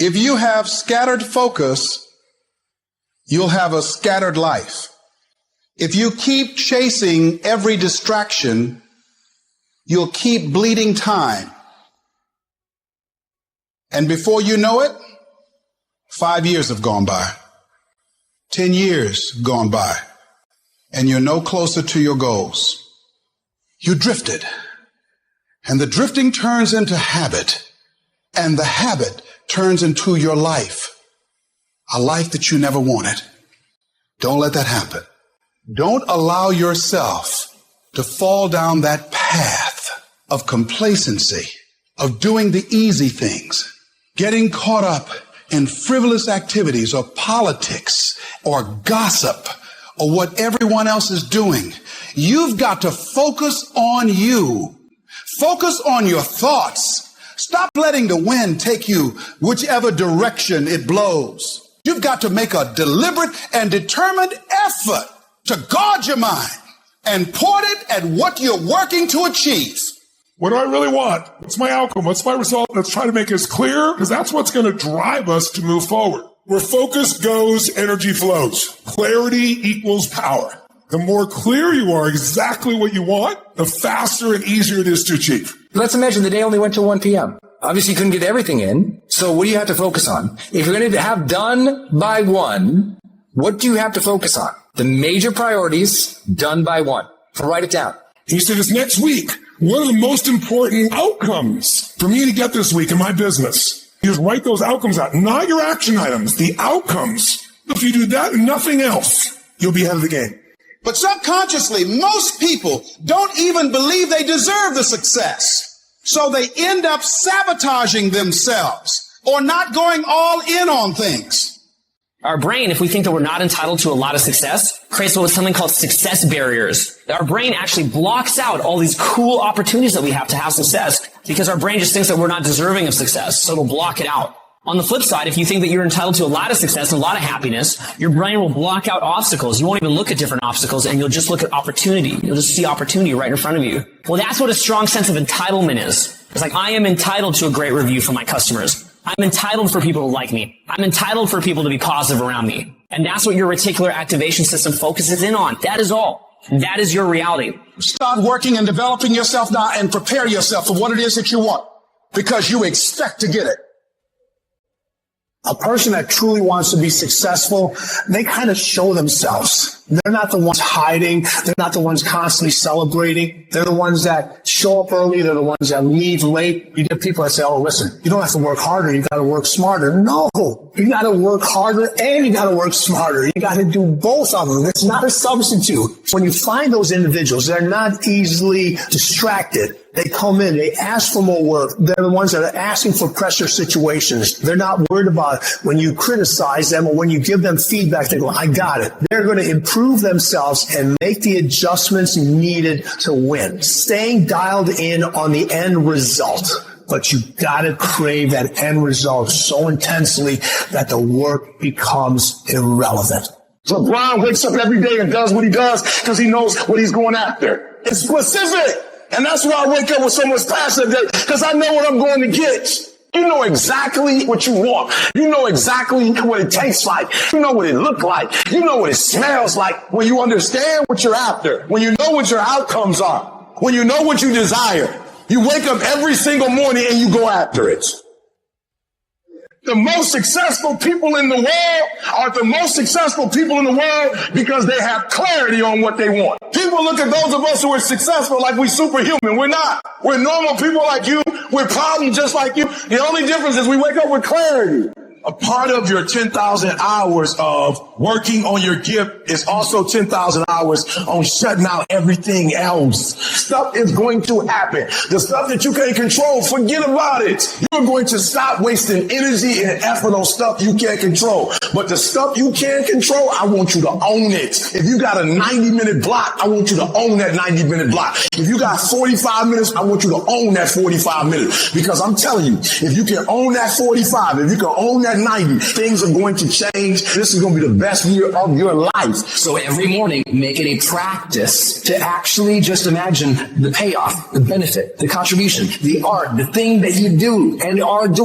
If you have scattered focus, you'll have a scattered life. If you keep chasing every distraction, you'll keep bleeding time. And before you know it, 5 years have gone by, 10 years gone by, and you're no closer to your goals. You drifted, and the drifting turns into habit, and the habit turns into your life, a life that you never wanted. Don't let that happen. Don't allow yourself to fall down that path of complacency, of doing the easy things, getting caught up in frivolous activities or politics or gossip or what everyone else is doing. You've got to focus on you. Focus on your thoughts. Stop letting the wind take you whichever direction it blows. You've got to make a deliberate and determined effort to guard your mind and point it at what you're working to achieve. What do I really want? What's my outcome? What's my result? Let's try to make this clear, because that's what's going to drive us to move forward. Where focus goes, energy flows. Clarity equals power. The more clear you are exactly what you want, the faster and easier it is to achieve. Let's imagine the day only went till 1 p.m. Obviously, you couldn't get everything in. So what do you have to focus on? If you're going to have done by 1, what do you have to focus on? The major priorities done by 1. So write it down. He said, this next week, what are the most important outcomes for me to get this week in my business? You just write those outcomes out, not your action items, the outcomes. If you do that and nothing else, you'll be ahead of the game. But subconsciously, most people don't even believe they deserve the success. So they end up sabotaging themselves or not going all in on things. Our brain, if we think that we're not entitled to a lot of success, creates something called success barriers. Our brain actually blocks out all these cool opportunities that we have to have success because our brain just thinks that we're not deserving of success, so it'll block it out. On the flip side, if you think that you're entitled to a lot of success and a lot of happiness, your brain will block out obstacles. You won't even look at different obstacles, and you'll just look at opportunity. You'll just see opportunity right in front of you. Well, that's what a strong sense of entitlement is. It's like, I am entitled to a great review from my customers. I'm entitled for people to like me. I'm entitled for people to be positive around me. And that's what your reticular activation system focuses in on. That is all. That is your reality. Start working and developing yourself now and prepare yourself for what it is that you want, because you expect to get it. A person that truly wants to be successful, they kind of show themselves. They're not the ones hiding. They're not the ones constantly celebrating. They're the ones that show up early. They're the ones that leave late. You get people that say, oh, listen, you don't have to work harder. You got to work smarter. No, you got to work harder and you got to work smarter. You got to do both of them. It's not a substitute. When you find those individuals, they're not easily distracted. They come in, they ask for more work. They're the ones that are asking for pressure situations. They're not worried about when you criticize them or when you give them feedback, they go, I got it. They're going to improve themselves and make the adjustments needed to win. Staying dialed in on the end result. But you got to crave that end result so intensely that the work becomes irrelevant. So Brian wakes up every day and does what he does because he knows what he's going after. It's specific. And that's why I wake up with so much passion today, because I know what I'm going to get. You know exactly what you want. You know exactly what it tastes like. You know what it looks like. You know what it smells like. When you understand what you're after, when you know what your outcomes are, when you know what you desire, you wake up every single morning and you go after it. The most successful people in the world are the most successful people in the world because they have clarity on what they want. People look at those of us who are successful like we're superhuman. We're not. We're normal people like you. We're problems just like you. The only difference is we wake up with clarity. A part of your 10,000 hours of working on your gift is also 10,000 hours on shutting out everything else. Stuff is going to happen. The stuff that you can't control, forget about it. You're going to stop wasting energy and effort on stuff you can't control. But the stuff you can control, I want you to own it. If you got a 90-minute block, I want you to own that 90-minute block. If you got 45 minutes, I want you to own that 45 minutes. Because I'm telling you, if you can own that 45, if you can own that 90, things are going to change. This is going to be the best year of your life. So every morning, make it a practice to actually just imagine the payoff, the benefit, the contribution, the art, the thing that you do and are doing.